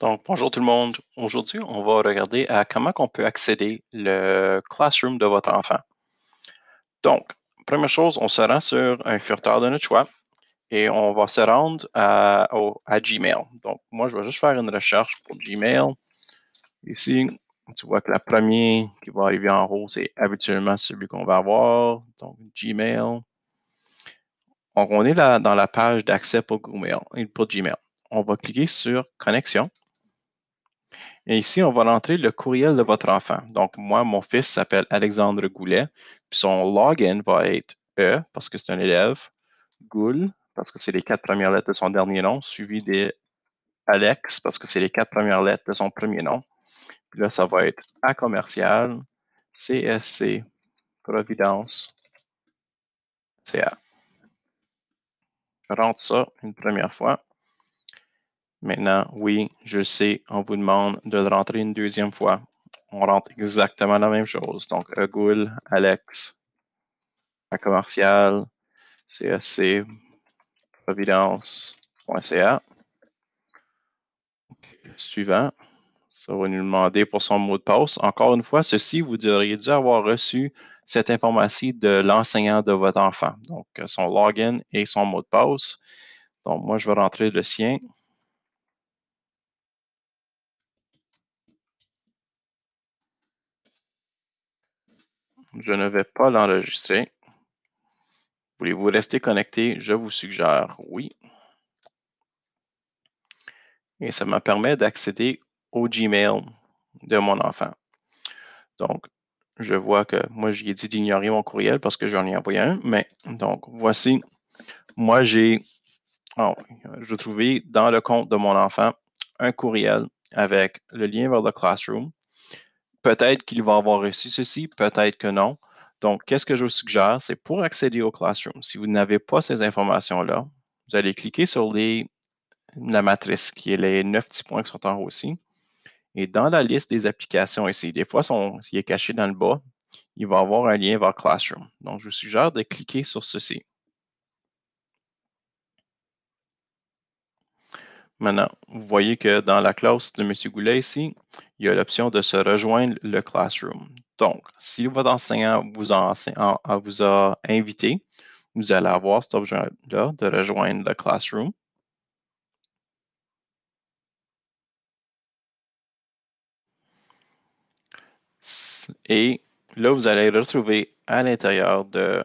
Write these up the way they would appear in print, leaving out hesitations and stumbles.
Donc, bonjour tout le monde. Aujourd'hui, on va regarder à comment on peut accéder le Classroom de votre enfant. Donc, première chose, on se rend sur un furteur de notre choix et on va se rendre à Gmail. Donc, moi, je vais juste faire une recherche pour Gmail. Ici, tu vois que la première qui va arriver en haut, c'est habituellement celui qu'on va avoir. Donc, Gmail. Donc, on est là dans la page d'accès pour Gmail. On va cliquer sur Connexion. Et ici, on va rentrer le courriel de votre enfant. Donc, moi, mon fils s'appelle Alexandre Goulet. Puis son login va être E, parce que c'est un élève, Goul, parce que c'est les 4 premières lettres de son dernier nom, suivi de Alex, parce que c'est les 4 premières lettres de son premier nom. Puis là, ça va être A commercial, CSC, Providence, CA. Je rentre ça une première fois. Maintenant, oui, je sais, on vous demande de le rentrer une deuxième fois. On rentre exactement la même chose. Donc, Goul, Alex, à commercial, CSC, providence.ca. Suivant, ça va nous demander pour son mot de passe. Encore une fois, ceci, vous auriez dû avoir reçu cette information de l'enseignant de votre enfant. Donc, son login et son mot de passe. Donc, moi, je vais rentrer le sien. Je ne vais pas l'enregistrer. Voulez-vous rester connecté? Je vous suggère oui. Et ça me permet d'accéder au Gmail de mon enfant. Donc, je vois que moi, j'ai dit d'ignorer mon courriel parce que j'en ai envoyé un. Mais donc, voici, moi, je trouvais dans le compte de mon enfant un courriel avec le lien vers le Classroom. Peut-être qu'il va avoir reçu ceci, peut-être que non. Donc, qu'est-ce que je vous suggère? C'est pour accéder au Classroom. Si vous n'avez pas ces informations-là, vous allez cliquer sur la matrice qui est les 9 petits points qui sont en haut aussi. Et dans la liste des applications ici, des fois, s'il est caché dans le bas, il va avoir un lien vers Classroom. Donc, je vous suggère de cliquer sur ceci. Maintenant, vous voyez que dans la classe de M. Goulet ici, il y a l'option de se rejoindre le Classroom. Donc, si votre enseignant vous a invité, vous allez avoir cette option-là de rejoindre le Classroom. Et là, vous allez retrouver à l'intérieur de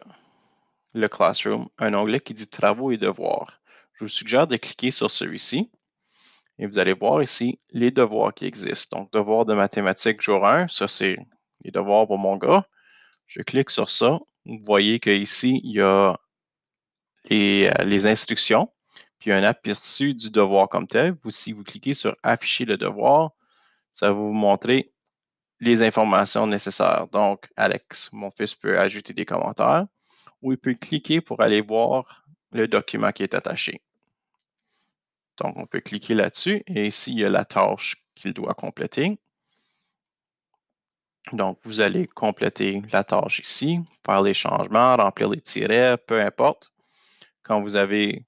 le Classroom un onglet qui dit Travaux et devoirs. Je vous suggère de cliquer sur celui-ci et vous allez voir ici les devoirs qui existent. Donc, devoirs de mathématiques jour 1, ça c'est les devoirs pour mon gars. Je clique sur ça. Vous voyez qu'ici, il y a les instructions, puis un aperçu du devoir comme tel. Si vous cliquez sur Afficher le devoir, ça va vous montrer les informations nécessaires. Donc, Alex, mon fils peut ajouter des commentaires ou il peut cliquer pour aller voir le document qui est attaché. Donc, on peut cliquer là-dessus et ici, il y a la tâche qu'il doit compléter. Donc, vous allez compléter la tâche ici, faire les changements, remplir les tirets, peu importe. Quand vous avez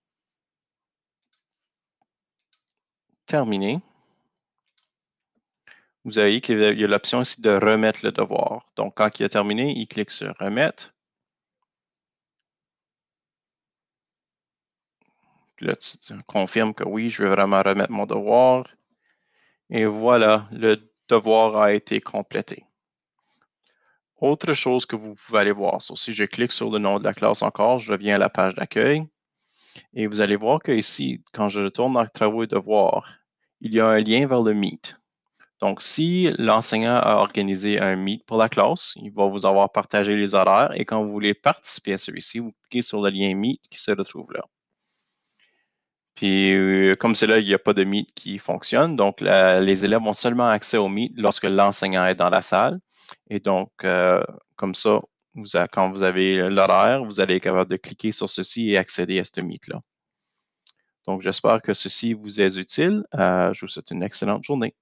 terminé, vous voyez qu'il y a l'option ici de remettre le devoir. Donc, quand il a terminé, il clique sur Remettre. Puis là, tu confirmes que oui, je veux vraiment remettre mon devoir. Et voilà, le devoir a été complété. Autre chose que vous pouvez aller voir, si je clique sur le nom de la classe encore, je reviens à la page d'accueil. Et vous allez voir que ici, quand je retourne dans Travaux et devoirs, il y a un lien vers le Meet. Donc, si l'enseignant a organisé un Meet pour la classe, il va vous avoir partagé les horaires et quand vous voulez participer à celui-ci, vous cliquez sur le lien Meet qui se retrouve là. Puis, comme c'est là, il n'y a pas de Meet qui fonctionne. Donc, les élèves ont seulement accès au Meet lorsque l'enseignant est dans la salle. Et donc, comme ça, quand vous avez l'horaire, vous allez être capable de cliquer sur ceci et accéder à ce Meet-là. Donc, j'espère que ceci vous est utile. Je vous souhaite une excellente journée.